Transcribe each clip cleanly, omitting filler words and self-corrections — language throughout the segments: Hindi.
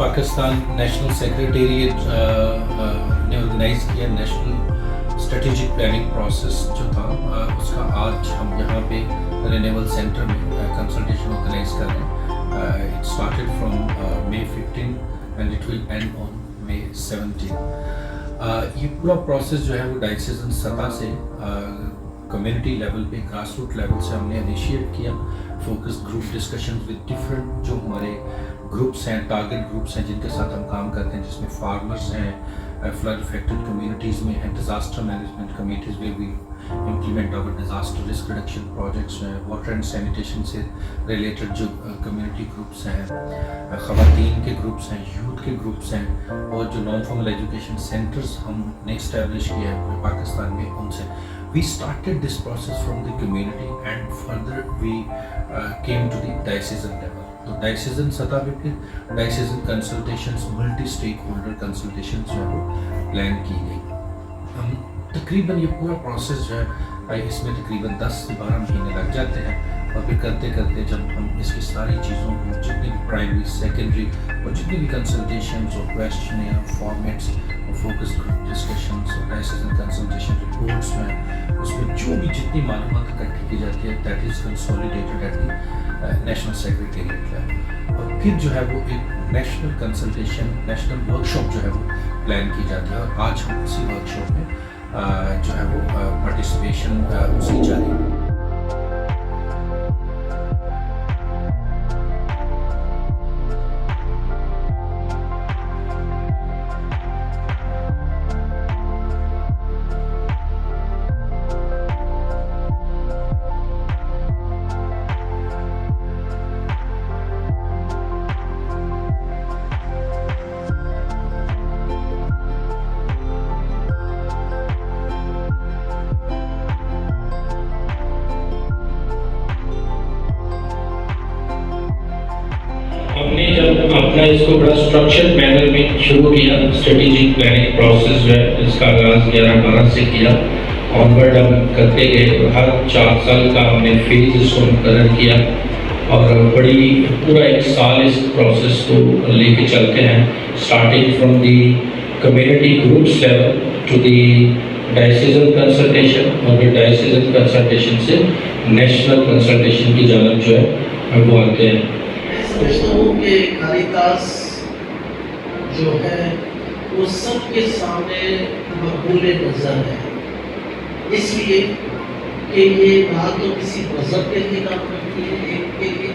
पाकिस्तान नेशनल सेक्रेटेरिएट ने ऑर्गेनाइज किया नेशनल स्ट्रेटेजिक प्लानिंग प्रोसेस जो था उसका आज हम यहाँ पे रिन्यूएबल सेंटर में कंसल्टेशन ऑर्गेनाइज कर रहे हैं। It started from May 15 and it will and on May 17। ये पूरा प्रोसेस जो है वो डायसीजन सतह से कम्युनिटी लेवल पे ग्रासरूट लेवल से हमने इनिशिएट किया। Focus group discussion with different जो हमारे ग्रुप्स हैं, टारगेट ग्रुप्स हैं जिनके साथ हम काम करते हैं, जिसमें फार्मर्स हैं, फ्लड अफेक्टेड कम्युनिटीज़ में हैं, डिज़ास्टर मैनेजमेंट कमेटीज़ में भी implement our disaster risk reduction projects हैं, वाटर एंड सैनिटेशन से रिलेटेड जो कम्युनिटी ग्रुप्स हैं, ख़वातीन के ग्रुप्स हैं, यूथ के ग्रुप्स हैं, और जो नॉन फॉर्मल एजुकेशन सेंटर्स हमने इस्टेब्लिश किया है पूरे पाकिस्तान में उनसे। We started this process from the community and further we came to the diocesan level. तो diocesan सतह पे फिर diocesan consultations, multi stakeholder consultations जो है वो प्लान की गई। हम तकरीबन ये पूरा प्रोसेस जो है इसमें तकरीबन 10 से 12 महीने लग जाते हैं, और फिर करते करते जब हम इसकी सारी चीज़ों को जितनी भी प्राइमरी सेकेंडरी और जितनी भी कंसल्टेशंस और क्वेश्चन फॉर्मेट्स और फोकस ग्रुप डिस्कशंस और डायसीजन कंसल्टेशन रिपोर्ट्स में उसमें जो भी जितनी मालूमात इकट्ठी की जाती है that is consolidated at the national secretariat level, और फिर जो है वो एक नेशनल कंसल्टेशन नेशनल वर्कशॉप जो है वो प्लान की जाती है। और आज हम उसी वर्कशॉप में जो है वो पार्टिसिपेशन उसकी जारी है। हमने जब अपना इसको बड़ा स्ट्रक्चर्ड मैनर में शुरू किया, स्ट्रेटेजिक प्लानिंग प्रोसेस जो है इसका आगाज़ 11-12 से किया, ऑनवर्ड हम करते गए। हर 4 साल का हमने फेज इसको मुकर्रर किया और बड़ी पूरा 1 साल इस प्रोसेस को लेके चलते हैं, starting from the community groups level to the diocesan consultation, और फिर डायसीजन कंसल्टेशन से नेशनल कंसल्टेशन की जानब जो है वो आते हैं। समझता हूँ कि कारितास जो है वो सबके सामने मकबूल नज़र है, इसलिए कि ये ना तो किसी मज़हब के लिए काम करती है, एक के लिए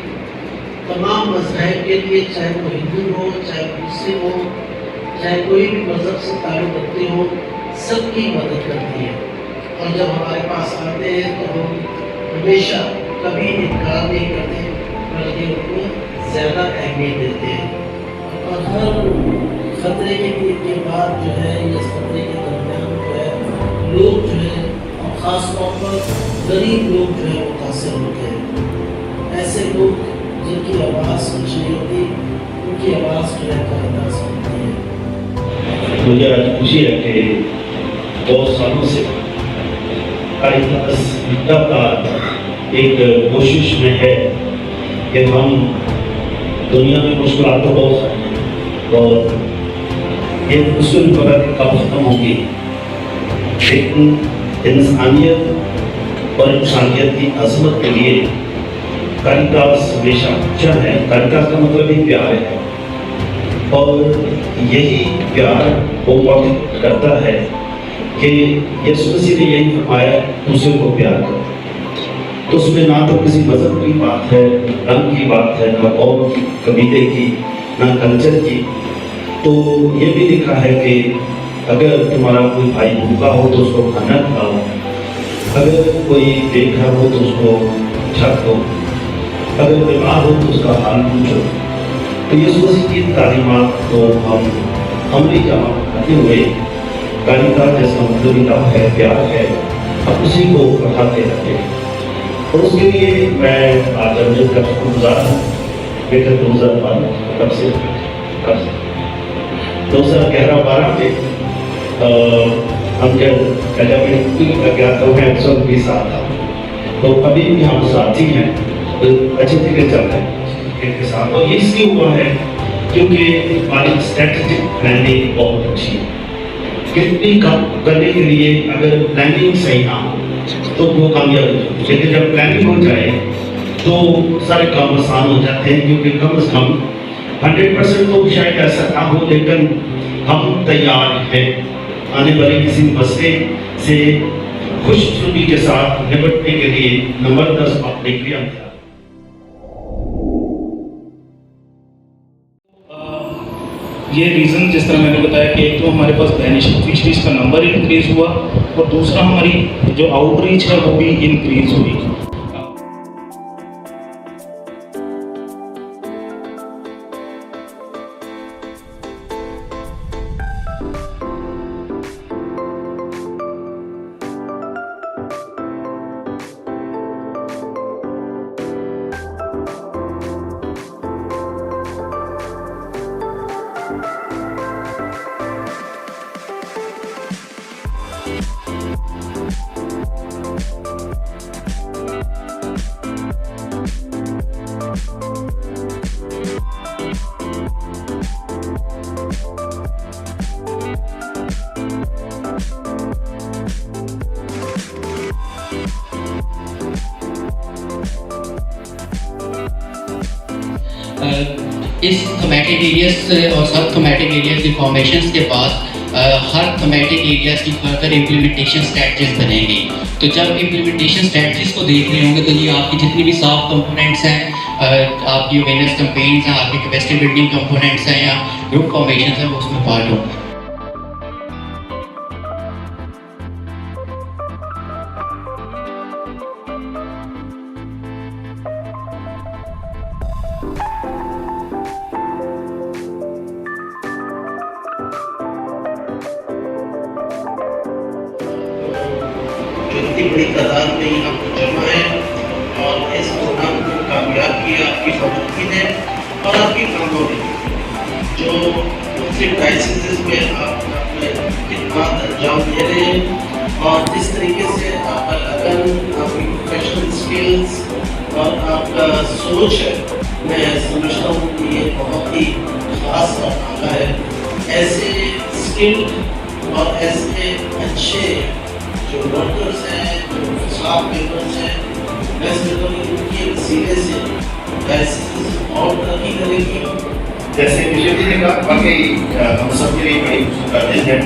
तमाम मज़हब के लिए, चाहे वो हिंदू हो, चाहे मुस्लिम हो, चाहे कोई भी मज़हब से ताल्लुक़ रखते हो, सबकी मदद करती है। और जब हमारे पास आते हैं तो हम हमेशा कभी इनकार नहीं करते, बल्कि उनको ज़्यादा अहमियत देते हैं। और हर खतरे के बाद जो है या खतरे के दरमियान जो है लोग जो है, और ख़ास तौर पर गरीब लोग जो है मुतासर होते हैं। ऐसे लोग जिनकी आवाज़ कुछ नहीं होती, उनकी आवाज़ जो है कारितास होती है। मुझे आज खुशी है कि बहुत सालों से कारितास लगातार एक कोशिश में है कि हम दुनिया में मुश्किलात तो बहुत सारी और ये मुश्किल पता कि कब खत्म होगी, लेकिन इंसानियत और इंसानियत की अजमत के लिए कारितास हमेशा अच्छा है। कारितास का मतलब ही प्यार है, और यही प्यार वो वक्त करता है कि यीशु मसीह ने यही फरमाया, दूसरे को प्यार करो। तो उसमें ना तो किसी मज़हब की बात है, रंग की बात है, ना कौम की, कबीले की, ना कल्चर की। तो ये भी लिखा है कि अगर तुम्हारा कोई भाई भूखा हो तो उसको खाना खिलाओ, अगर कोई बेघर हो तो उसको छत दो, अगर बीमार हो तो उसका हाल पूछो। तो यीशु मसीह की तालीमात तो हम भी जमा करते हुए कारितास जैसा मतलब है, प्यार है, अब उसी को बढ़ाते रहते हैं। और उसके लिए मैं आज अमजद का शुक्रगुजार हूँ। बेहतर 2012 कब से 2011-12 में हम जब गया तो मैं 120 साल था, तो अभी भी हम साथी हैं, तो अच्छे तरीके चल रहे हैं के साथ। और ये इसलिए हुआ है क्योंकि हमारी स्ट्रेटेजिक प्लानिंग बहुत अच्छी है। कितनी काम करने के लिए अगर प्लानिंग सही ना हो तो वो कामयाब हो जाती है, लेकिन जब प्लानिंग हो जाए तो सारे काम आसान हो जाते हैं, क्योंकि कम से कम 100% तो शायद ऐसा ना हो, लेकिन हम तैयार हैं आने वाले किसी मसले से खुशनुमी के साथ निपटने के लिए नंबर 10 अपने क्रिया में। ये रीज़न जिस तरह मैंने बताया कि एक तो हमारे पास बेनिफिशियरी फिशरीज का नंबर इंक्रीज हुआ और दूसरा हमारी जो आउटरीच है वो भी इंक्रीज हुई। इस थीमेटिक एरियाज और सब थीमेटिक एरियाज की फॉर्मेशंस के बाद हर थीमेटिक एरियाज की फर्दर इम्प्लीमेंटेशन स्ट्रेटजीज बनेंगी। तो जब इम्प्लीमेंटेशन स्ट्रेटजीज को देख रहे होंगे तो ये आपकी जितनी भी सॉफ्ट कंपोनेंट्स हैं, आपकी अवेयरनेस कैंपेन्स हैं, आपकी कैपेसिटी बिल्डिंग कंपोनेंट्स हैं या ग्रुप फॉर्मेशन हैं, वो उसमें पार्ट होंगे। इतनी बड़ी तादाद में यहाँ पर जमा है और इस प्रोग्राम को कामयाब किया आपकी मदद ने और आपकी कामों ने, जो मुख्तलिफ क्राइसिस में आप अपने खिदमत अंजाम दे रहे हैं और जिस तरीके से आपका लगन, आपकी प्रोफेशनल स्किल्स और आपका सोच है, मैं समझता हूँ कि ये बहुत ही खास मौका है। ऐसे स्किल्ड और ऐसे अच्छे जो वर्कर्स हैं, जो स्टाफ मेंबर्स हैं, मैं समझता हूँ कि उनके वसीले से क्राइसिस और तरक्की करेगी। जैसे विजय जी ने कहा, वाकई हम सब के लिए बड़ी खुशी का दिन है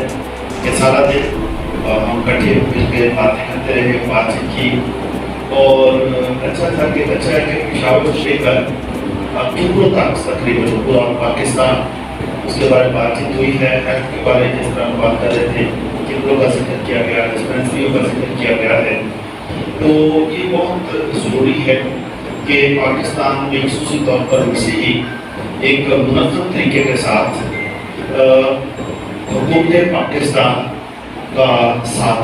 कि सारा दिन हम इकट्ठे मिलकर बातें करते रहे, बातचीत की और अच्छा था कि पेशावर से लेकर टुकड़ों तक तकरीबन पूरा पाकिस्तान उसके बारे में बातचीत हुई है। हेल्थ के बारे में जिस तरह हम बात कर रहे थे, टुकड़ों का जिक्र किया गया, डिस्पेंसरियों का जिक्र किया गया है। तो ये बहुत ज़रूरी है कि पाकिस्तान में खसूसी तौर पर वैसे ही एक मुनज़्ज़म तरीके के साथ हुकूमत पाकिस्तान का साथ।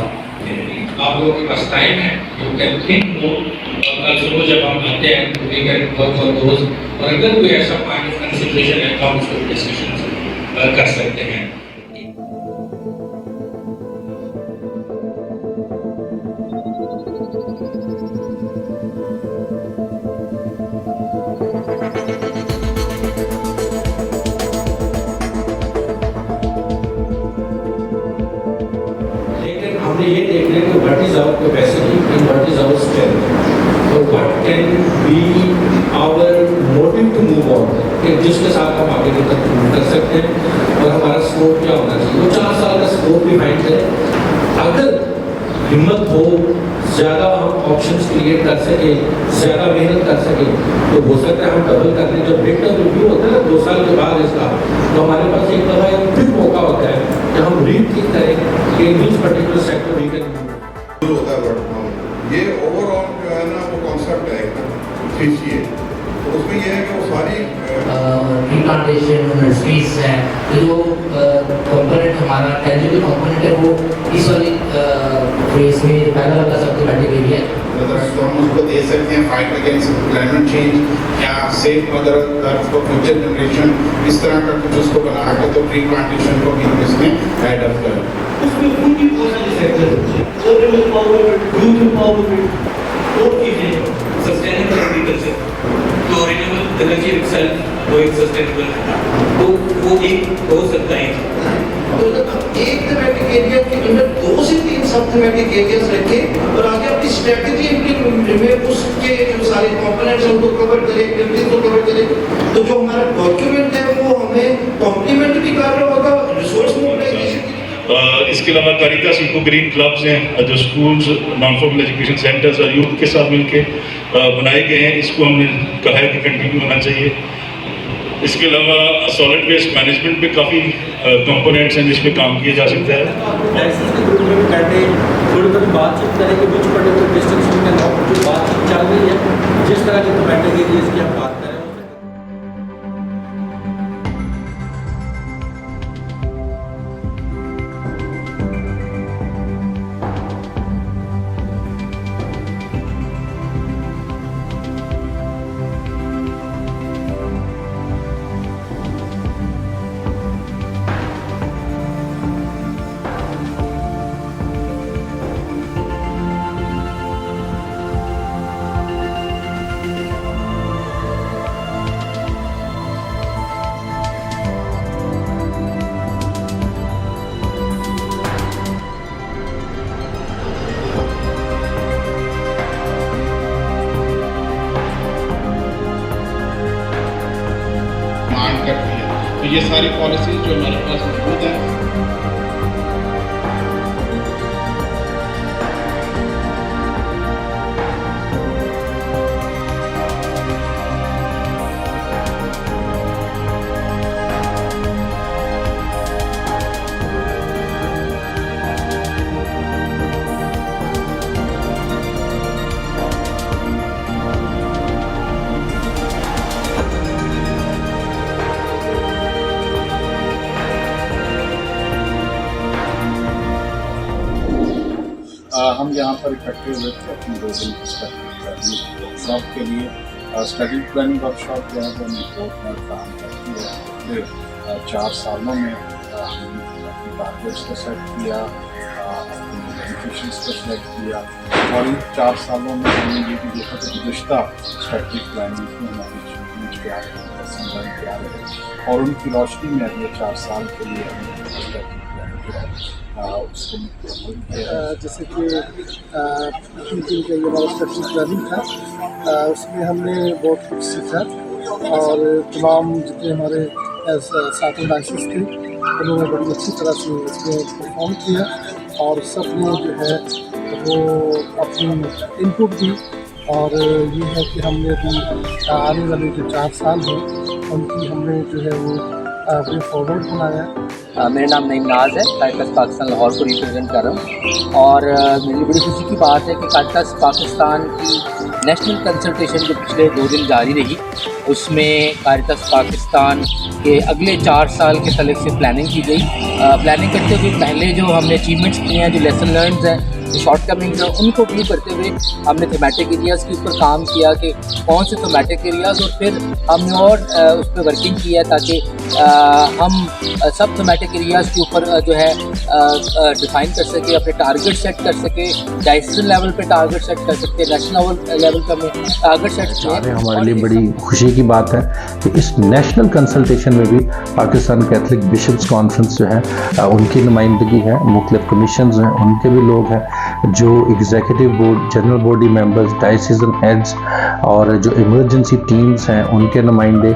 आप लोगों के पास टाइम है, यू कैन थिंक मोर। कल सुबह जब हम आते हैं तो we can work on those, और अगर कोई ऐसा पॉइंट ऑफ कंसिडरेशन है तो हम उसको डिस्कशन कर सकते हैं। हमने ये देख लिया कि what is our capacity and what is our strength, तो what can be our motive to move on, कि जिसके साथ हम आगे तक मूव कर सकते हैं और हमारा स्कोप क्या होना चाहिए। वो 4 साल का स्कोप डिफाइन करें। अगर हिम्मत हो, ज़्यादा हम ऑप्शंस क्रिएट कर सके, ज़्यादा मेहनत कर सके, तो हो सकता है हम डबल कर दें। जब मिड टर्म रिव्यू होता है ना 2 साल के बाद इसका, तो हमारे पास एक दफ़ा एक फिर मौका होता है कि हम रीथिंक करें कि which particular sector we can होता है। बट ये ओवरऑल जो है ना वो कॉन्सेप्ट है एक खींचिए, तो उसमें ये है कि वो सारी रिप्लांटेशन नर्सरीज हैं, जो कंपोनेंट हमारा टेंजिबल कंपोनेंट है वो इस वाली फेज में पहला वाला सबसे बड़ी एरिया है। तो हम उसको दे सकते हैं फाइट अगेंस्ट क्लाइमेट चेंज या safe mother earth for future generation, इस तरह का कुछ उसको बना के तो ट्री प्लांटेशन को भी इसमें ऐड अप करें। उसमें उनकी बहुत सारी सेक्टर होते हैं, सोलर एम्पावरमेंट, यूथ एम्पावरमेंट और चीज़ें, सस्टेनेबल एग्रीकल्चर, तो रिन्यूएबल एनर्जी इटसेल्फ वो एक सस्टेनेबल है, तो वो एक हो सकता है। तो एक थीमेटिक एरिया के अंदर 2 से 3 सब थीमेटिक एरियाज रखें और आगे अपनी स्ट्रेटजी इम्प्लीमेंट में उसके जो सारे कंपोनेंट्स हैं उनको कवर करें, एक्टिविटीज को कवर करें। तो जो हमारा डॉक्यूमेंट है वो हमें कॉम्प्लीमेंट भी कर रहा होगा रिसोर्स मोबिलाइजेशन। इसके अलावा कारितास इको ग्रीन क्लब्स हैं जो schools, non formal education centres और यूथ के साथ मिलके बनाए गए हैं। इसको हमने कहा है कि कंटिन्यू होना चाहिए। इसके अलावा सॉलिड वेस्ट मैनेजमेंट पे काफ़ी कंपोनेंट्स हैं जिसमें काम किया जा सकता है। डायसिस के ग्रुप में बैठे थोड़ी बातचीत करें कि कुछ पर्टिकुलर डिस्ट्रिक्ट के अंदर जो बातचीत चल रही है, जिस तरह की थीमेटिक एरियाज की हम बात करें। करती है। तो ये सारी पॉलिसीज जो हमारे पास मौजूद हैं हम यहाँ पर इकट्ठे हुए थे अपनी 2 दिन की वर्कशॉप के लिए। स्टडी प्लानिंग वर्कशॉप जो है वो रिपोर्ट में काम करती है। फिर 4 सालों में हमने अपने टारगेट्स को सेट किया, अपने बेनिफिशरीज को सेट किया और इन 4 सालों में हमने ये भी देखा कि गुज़िश्ता स्ट्रेटजिक प्लानिंग में हमारी अचीवमेंट क्या है, संबंध क्या है और उनकी रोशनी में अगले 4 साल के लिए हमने स्ट्रेटजिक प्लानिंग जो है जैसे कि 3 दिन का ये हमारा स्ट्रेटजिक प्लानिंग था, उसमें हमने बहुत कुछ सीखा और तमाम जितने हमारे साथी डांसर्स थे उन्होंने बड़ी अच्छी तरह से इसमें परफॉर्म किया और सब ने जो है वो अपनी इनपुट दी और ये है कि हमने अभी आने वाले जो 4 साल हैं उनकी हमने जो है वो वे फॉरवर्ड बनाया। मेरा नाम नईम नाज है, कारितास पाकिस्तान लाहौर को रिप्रेजेंट कर रहा हूँ और मेरी बड़ी खुशी की बात है कि कारितास पाकिस्तान की नेशनल कंसल्टेशन जो पिछले 2 दिन जारी रही उसमें कारितास पाकिस्तान के अगले 4 साल के तलक से प्लानिंग की गई। प्लानिंग करते हुए पहले जो हमने अचीवमेंट्स किए हैं, जो लेसन लर्न्स हैं, जो शॉर्टकमिंग्स हैं, उनको व्यू करते हुए हमने थीमेटिक एरियाज़ के ऊपर काम किया कि कौन से थीमेटिक एरियाज़ और फिर हमने और उस पर वर्किंग की है ताकि हम सब थीमेटिक एरियाज़ के ऊपर जो है डिफ़ाइन कर सके, अपने टारगेट सेट कर सके, डायसिस लेवल पे टारगेट सेट कर सकते, नेशनल लेवल पे हमें टारगेट सेट करें। हमारे लिए बड़ी खुशी की बात है कि इस नेशनल कंसल्टेशन में भी पाकिस्तान कैथलिक बिशप्स कॉन्फ्रेंस जो है उनकी नुमाइंदगी है, मुख्तलिफ कमीशंस हैं उनके भी लोग हैं, जो executive board, general body members, diocesan heads और जो इमरजेंसी टीम्स हैं उनके नुमाइंदे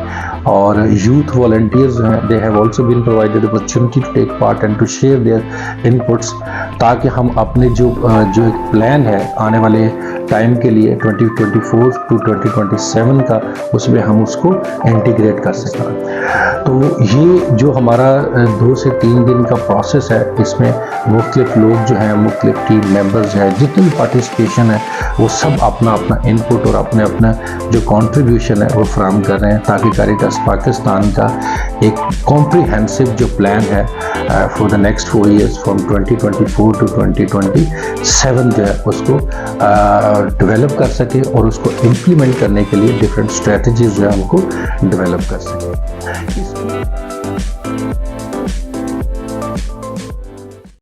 और यूथ वॉलंटियर्स हैं। They have also been provided opportunity to take part and to share their inputs ताकि हम अपने जो एक प्लान है आने वाले टाइम के लिए 2024 टू 2027 का, उसमें हम उसको इंटीग्रेट कर सकें। तो ये जो हमारा 2 से 3 दिन का प्रोसेस है, इसमें मुख्तलिफ लोग जो हैं, मुख्तलिफ टीम मेंबर्स हैं, जितनी भी पार्टिसिपेशन है वो सब अपना अपना इनपुट और अपने अपना जो कंट्रीब्यूशन है वो फराहम कर रहे हैं ताकि कारितास पाकिस्तान का एक कॉम्प्रिहेंसिव जो प्लान है for the next 4 years from 2024 to 2027 जो है उसको डेवलप कर सके और उसको इम्प्लीमेंट करने के लिए डिफरेंट स्ट्रेटजीज जो है उनको डेवलप कर सके।